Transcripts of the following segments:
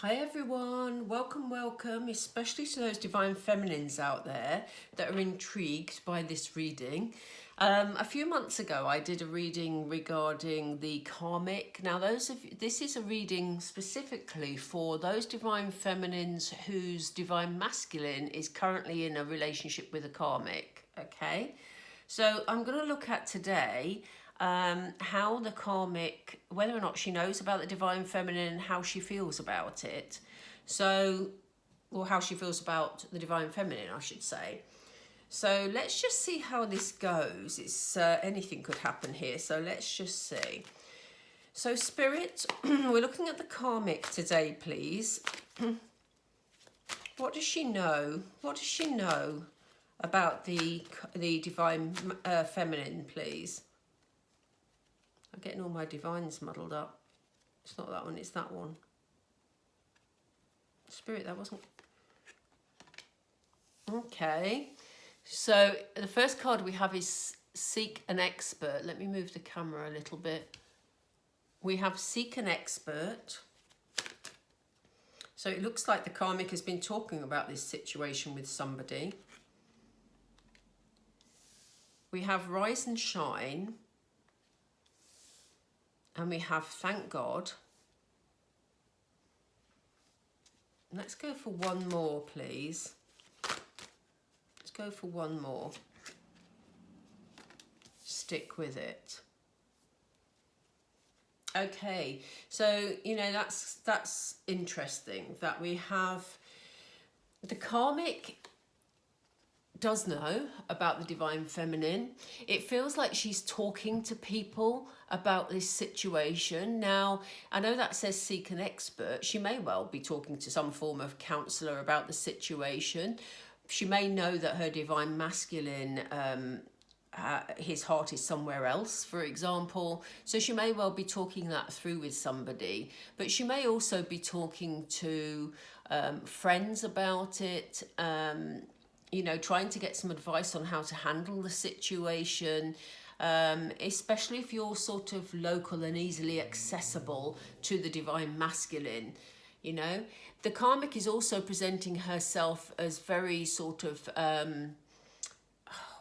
Hi everyone, welcome, especially to those divine feminines out there that are intrigued by this reading. A few months ago I did a reading regarding the karmic. Now this is a reading specifically for those divine feminines whose divine masculine is currently in a relationship with a karmic, okay? So I'm going to look at today how the karmic, whether or not she knows about the divine feminine and how she feels about it. So, or how she feels about the divine feminine, I should say. So let's just see how this goes. It's anything could happen here. So let's just see. So Spirit, we're looking at the karmic today, please. What does she know? What does she know about the divine feminine, please? I'm getting all my divines muddled up. It's not that one, it's that one. Spirit, that wasn't... Okay. So the first card we have is Seek an Expert. Let me move the camera a little bit. We have Seek an Expert. So it looks like the karmic has been talking about this situation with somebody. We have Rise and Shine. And we have Thank God. Let's go for one more, please. Let's go for one more. Stick with it. Okay, so, you know, that's interesting that we have the karmic does know about the divine feminine. It feels like she's talking to people about this situation. Now, I know that says seek an expert. She may well be talking to some form of counsellor about the situation. She may know that her divine masculine, his heart is somewhere else, for example. So she may well be talking that through with somebody. But she may also be talking to friends about it, you know, trying to get some advice on how to handle the situation, especially if you're sort of local and easily accessible to the divine masculine, you know. The karmic is also presenting herself as very sort of,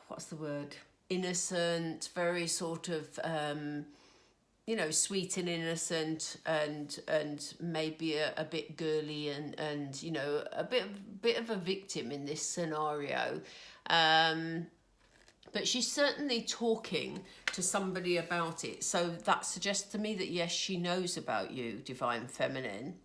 what's the word? Innocent, very sort of, you know, sweet and innocent, and maybe a bit girly and you know, a bit of a victim in this scenario. But she's certainly talking to somebody about it. So that suggests to me that yes, she knows about you, divine feminine.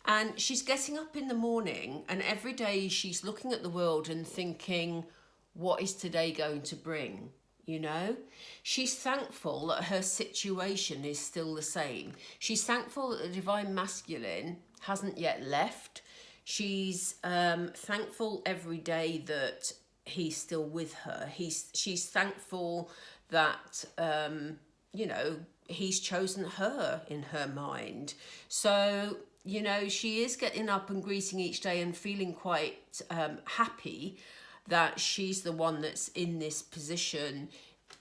And she's getting up in the morning, and every day she's looking at the world and thinking, what is today going to bring? You know, she's thankful that her situation is still the same. She's thankful that the divine masculine hasn't yet left. She's thankful every day that he's still with her. She's thankful that, you know, he's chosen her in her mind. So, you know, she is getting up and greeting each day and feeling quite happy that she's the one that's in this position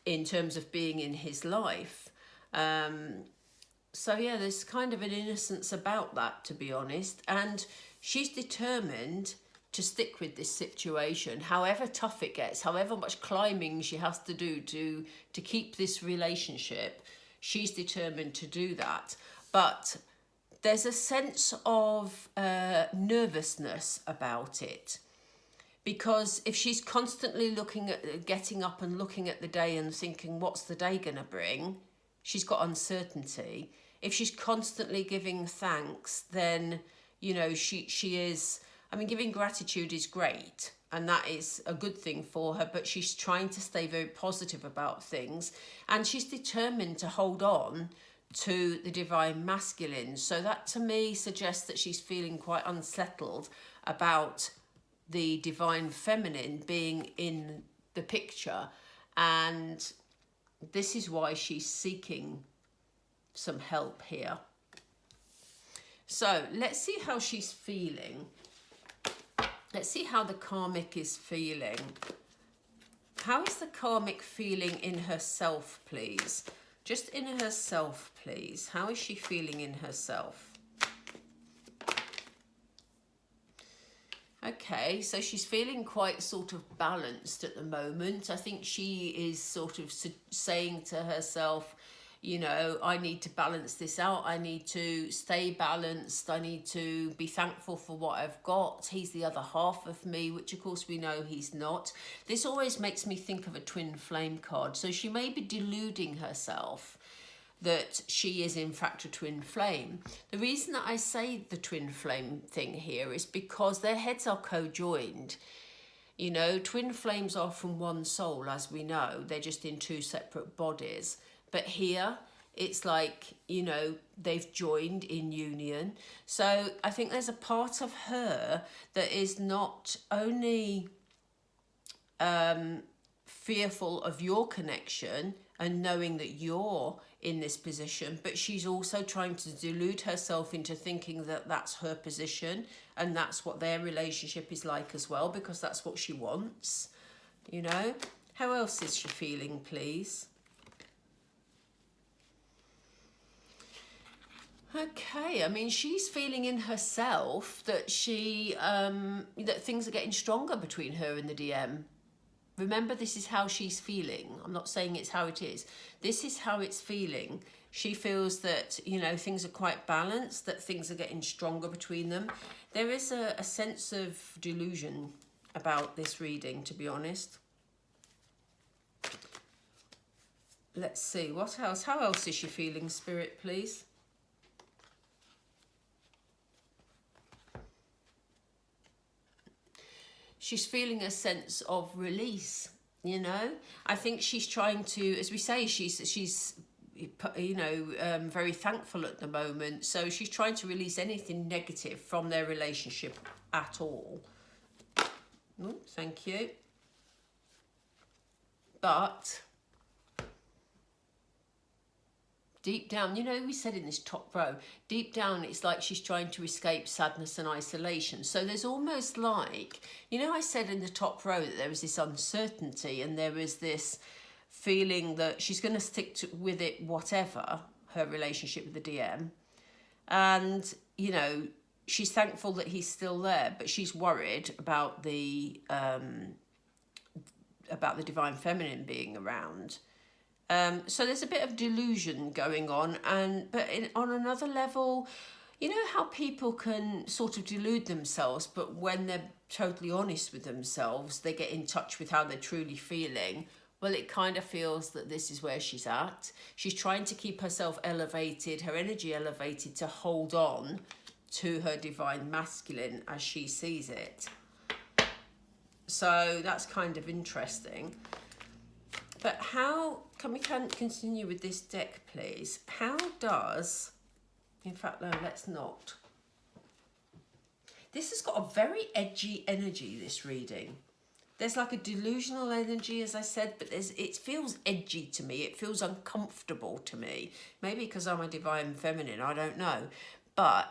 in terms of being in his life. So yeah, there's kind of an innocence about that, to be honest. And she's determined to stick with this situation, however tough it gets, however much climbing she has to do to keep this relationship. She's determined to do that. But there's a sense of nervousness about it. Because if she's constantly looking at getting up and looking at the day and thinking, what's the day going to bring? She's got uncertainty. If she's constantly giving thanks, then, you know, she is, I mean, giving gratitude is great. And that is a good thing for her. But she's trying to stay very positive about things. And she's determined to hold on to the divine masculine. So that to me suggests that she's feeling quite unsettled about the divine feminine being in the picture, and this is why she's seeking some help here. So let's see how she's feeling. Let's see how the karmic is feeling. How is the karmic feeling in herself, please? Just in herself, please. How is she feeling in herself? Okay, so she's feeling quite sort of balanced at the moment. I think she is sort of saying to herself, you know, I need to balance this out. I need to stay balanced. I need to be thankful for what I've got. He's the other half of me, which of course we know he's not. This always makes me think of a twin flame card. So she may be deluding herself that she is in fact a twin flame. The reason that I say the twin flame thing here is because their heads are co-joined. You know, twin flames are from one soul, as we know. They're just in two separate bodies. But here, it's like, you know, they've joined in union. So I think there's a part of her that is not only fearful of your connection and knowing that you're in this position, but she's also trying to delude herself into thinking that that's her position and that's what their relationship is like as well, because that's what she wants, you know. How else is she feeling, please? Okay, I mean, she's feeling in herself that that things are getting stronger between her and the DM. Remember, this is how she's feeling. I'm not saying it's how it is. This is how it's feeling. She feels that, you know, things are quite balanced, that things are getting stronger between them. There is a sense of delusion about this reading, to be honest. Let's see, what else? How else is she feeling, Spirit, please? She's feeling a sense of release, you know. I think she's trying to, as we say, she's you know, very thankful at the moment. So she's trying to release anything negative from their relationship at all. Oh, thank you. But deep down, you know, we said in this top row, deep down, it's like she's trying to escape sadness and isolation. So there's almost like, you know, I said in the top row that there was this uncertainty and there was this feeling that she's going to stick with it, whatever her relationship with the DM. And, you know, she's thankful that he's still there, but she's worried about the divine feminine being around. So there's a bit of delusion going on, but on another level, you know how people can sort of delude themselves, but when they're totally honest with themselves, they get in touch with how they're truly feeling. Well, it kind of feels that this is where she's at. She's trying to keep herself elevated, her energy elevated, to hold on to her divine masculine as she sees it. So that's kind of interesting. But how can we continue with this deck, please? How does, in fact, no, let's not. This has got a very edgy energy, this reading. There's like a delusional energy, as I said, but it feels edgy to me. It feels uncomfortable to me. Maybe because I'm a divine feminine, I don't know. But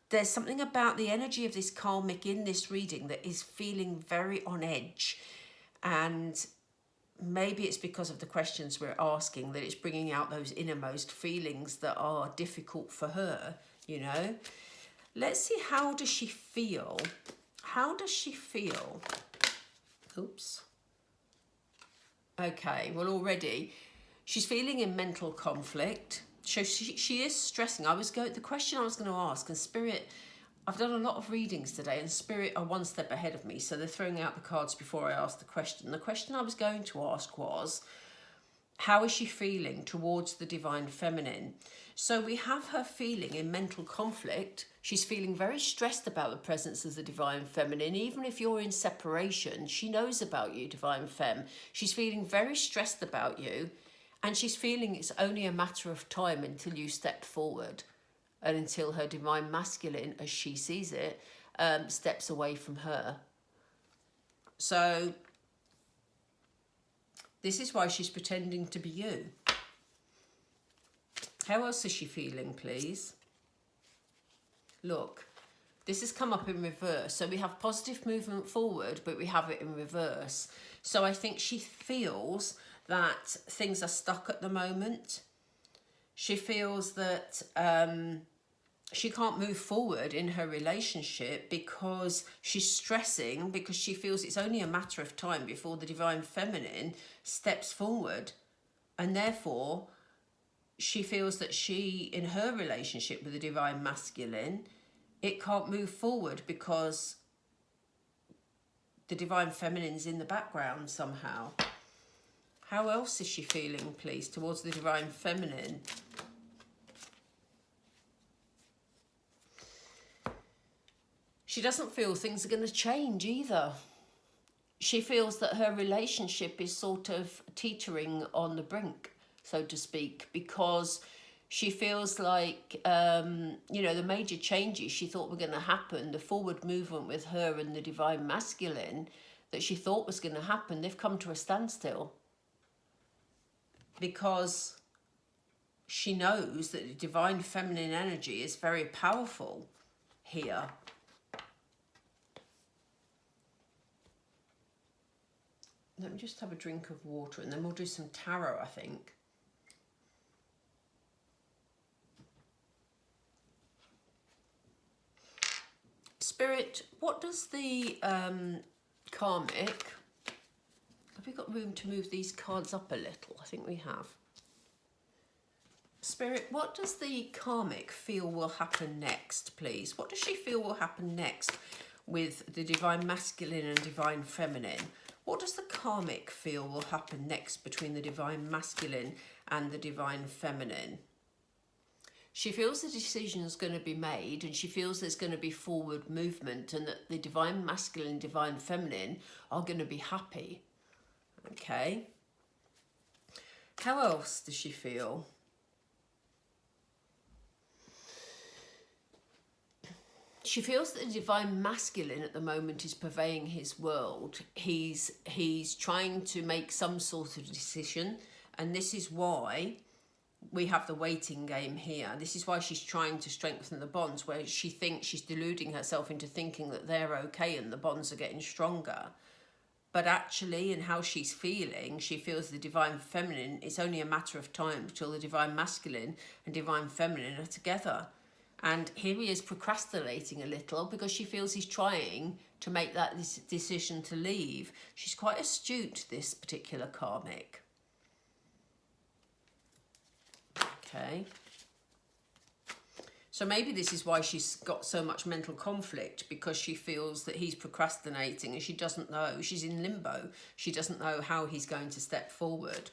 there's something about the energy of this karmic in this reading that is feeling very on edge. And maybe it's because of the questions we're asking that it's bringing out those innermost feelings that are difficult for her, you know. Let's see, how does she feel? How does she feel? Oops. Okay, well, already she's feeling in mental conflict. So she is stressing. The question I was going to ask, and Spirit, I've done a lot of readings today, and Spirit are one step ahead of me, so they're throwing out the cards before I ask the question. The question I was going to ask was, how is she feeling towards the divine feminine? So we have her feeling in mental conflict. She's feeling very stressed about the presence of the divine feminine. Even if you're in separation, she knows about you, divine femme. She's feeling very stressed about you, and she's feeling it's only a matter of time until you step forward. And until her divine masculine, as she sees it, steps away from her. So this is why she's pretending to be you. How else is she feeling, please? Look, this has come up in reverse. So we have positive movement forward, but we have it in reverse. So I think she feels that things are stuck at the moment. She feels that she can't move forward in her relationship because she's stressing, because she feels it's only a matter of time before the divine feminine steps forward. And therefore, she feels that she, in her relationship with the divine masculine, it can't move forward because the divine feminine's in the background somehow. How else is she feeling, please, towards the divine feminine? She doesn't feel things are going to change either. She feels that her relationship is sort of teetering on the brink, so to speak, because she feels like, you know, the major changes she thought were going to happen, the forward movement with her and the divine masculine that she thought was going to happen, they've come to a standstill. Because she knows that the divine feminine energy is very powerful here. Let me just have a drink of water and then we'll do some tarot, I think. Spirit, what does the karmic... Have we got room to move these cards up a little? I think we have. Spirit, what does the karmic feel will happen next, please? What does she feel will happen next with the divine masculine and divine feminine? What does the karmic feel will happen next between the divine masculine and the divine feminine? She feels the decision is going to be made and she feels there's going to be forward movement and that the divine masculine and divine feminine are going to be happy. Okay. How else does she feel? She feels that the divine masculine at the moment is purveying his world. He's trying to make some sort of decision, and this is why we have the waiting game here. This is why she's trying to strengthen the bonds, where she thinks she's deluding herself into thinking that they're okay and the bonds are getting stronger. But actually, in how she's feeling, she feels the divine feminine, it's only a matter of time until the divine masculine and divine feminine are together. And here he is procrastinating a little because she feels he's trying to make that decision to leave. She's quite astute, this particular karmic. Okay. So maybe this is why she's got so much mental conflict, because she feels that he's procrastinating and she doesn't know. She's in limbo. She doesn't know how he's going to step forward.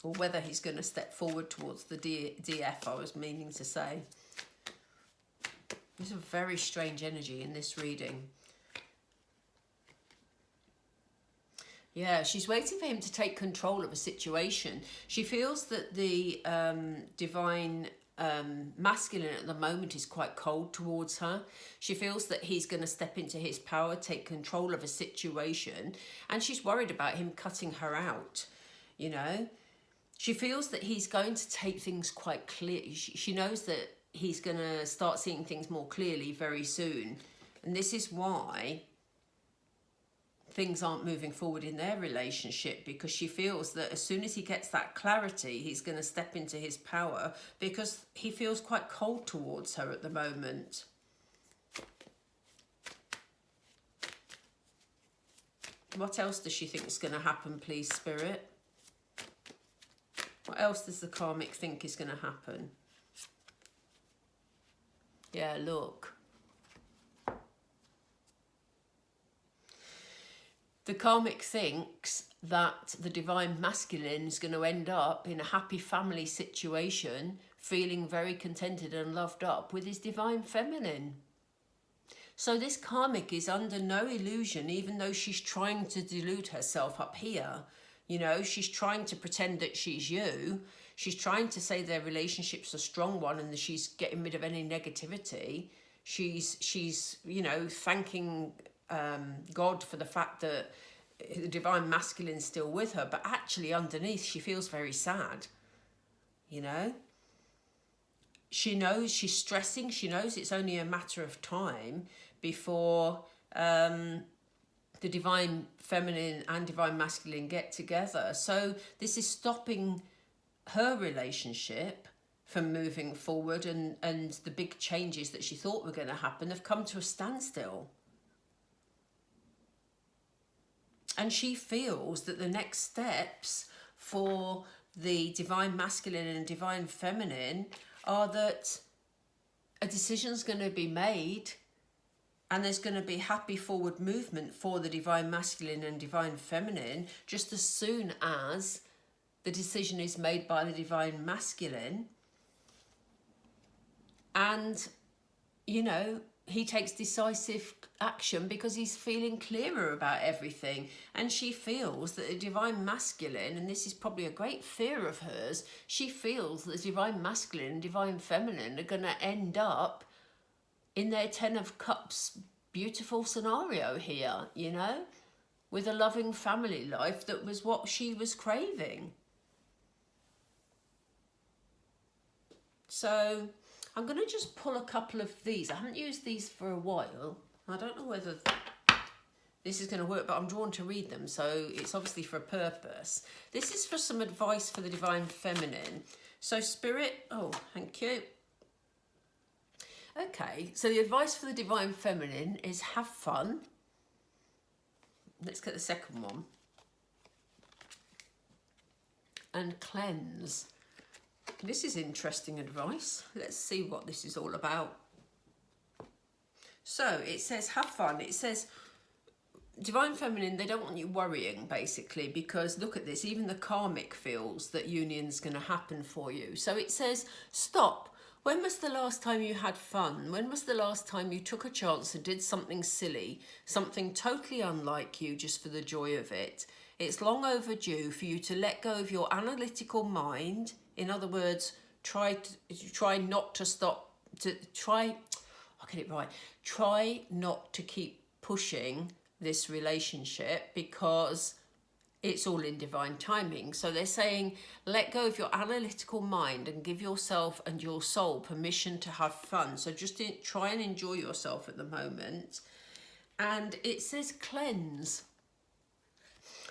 Or whether he's going to step forward towards the DF, I was meaning to say. There's a very strange energy in this reading. Yeah, she's waiting for him to take control of a situation. She feels that the divine masculine at the moment is quite cold towards her. She feels that he's going to step into his power, take control of a situation, and she's worried about him cutting her out, you know. She feels that he's going to take things quite clear. She knows that he's going to start seeing things more clearly very soon. And this is why things aren't moving forward in their relationship, because she feels that as soon as he gets that clarity, he's going to step into his power, because he feels quite cold towards her at the moment. What else does she think is going to happen, please, Spirit? What else does the karmic think is going to happen? Yeah, look. The karmic thinks that the divine masculine is going to end up in a happy family situation, feeling very contented and loved up with his divine feminine. So this karmic is under no illusion, even though she's trying to delude herself up here. You know, she's trying to pretend that she's you. She's trying to say their relationship's a strong one and that she's getting rid of any negativity. She's you know, thanking God for the fact that the divine masculine's still with her. But actually underneath, she feels very sad, you know. She knows she's stressing. She knows it's only a matter of time before the divine feminine and divine masculine get together. So this is stopping her relationship from moving forward, and the big changes that she thought were going to happen have come to a standstill. And she feels that the next steps for the divine masculine and divine feminine are that a decision's going to be made, and there's going to be happy forward movement for the divine masculine and divine feminine just as soon as the decision is made by the divine masculine. And, you know, he takes decisive action because he's feeling clearer about everything. And she feels that the divine masculine, and this is probably a great fear of hers, she feels that the divine masculine and divine feminine are going to end up in their 10 of Cups beautiful scenario here, you know, with a loving family life that was what she was craving. So I'm going to just pull a couple of these. I haven't used these for a while. I don't know whether this is going to work, but I'm drawn to read them, so it's obviously for a purpose. This is for some advice for the divine feminine. So Spirit, oh, thank you. Okay, so the advice for the divine feminine is have fun. Let's get the second one. And cleanse. This is interesting advice. Let's see what this is all about. So it says have fun. It says divine feminine, they don't want you worrying basically, because look at this, even the karmic feels that union's going to happen for you. So it says stop. When was the last time you had fun? When was the last time you took a chance and did something silly, something totally unlike you just for the joy of it? It's long overdue for you to let go of your analytical mind. In other words, try not to stop, I'll get it right. Try not to keep pushing this relationship because it's all in divine timing. So they're saying, let go of your analytical mind and give yourself and your soul permission to have fun. So just try and enjoy yourself at the moment. And it says cleanse.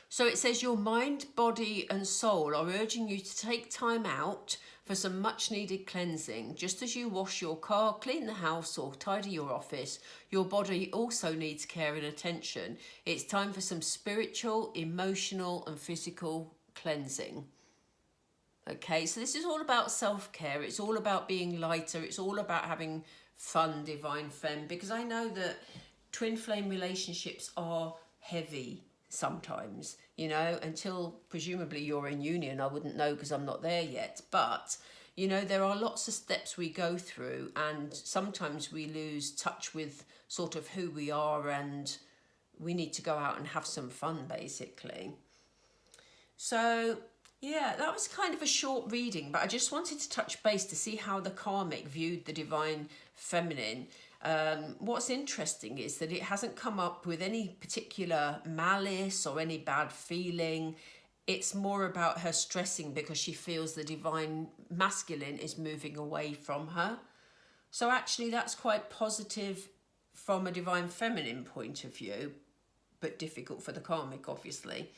So it says your mind, body and soul are urging you to take time out for some much needed cleansing. Just as you wash your car, clean the house or tidy your office, your body also needs care and attention. It's time for some spiritual, emotional and physical cleansing. Okay, so this is all about self-care. It's all about being lighter. It's all about having fun, divine femme, because I know that twin flame relationships are heavy sometimes, you know, until presumably you're in union. I wouldn't know because I'm not there yet, but you know, there are lots of steps we go through, and sometimes we lose touch with sort of who we are, and we need to go out and have some fun basically. So yeah, that was kind of a short reading, but I just wanted to touch base to see how the karmic viewed the divine feminine. What's interesting is that it hasn't come up with any particular malice or any bad feeling. It's more about her stressing because she feels the divine masculine is moving away from her. So actually that's quite positive from a divine feminine point of view, but difficult for the karmic, obviously.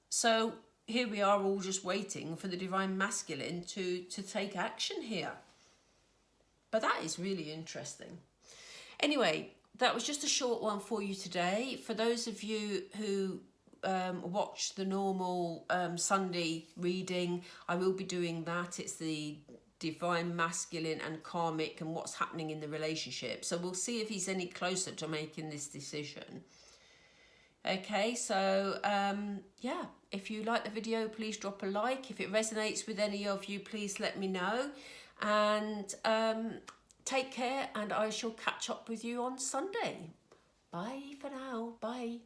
So here we are all just waiting for the divine masculine to take action here. But that is really interesting. Anyway, that was just a short one for you today. For those of you who watch the normal Sunday reading, I will be doing that. It's the divine masculine and karmic and what's happening in the relationship. So we'll see if he's any closer to making this decision. Okay, so yeah, if you like the video, please drop a like. If it resonates with any of you, please let me know. And take care, and I shall catch up with you on Sunday. Bye for now. Bye.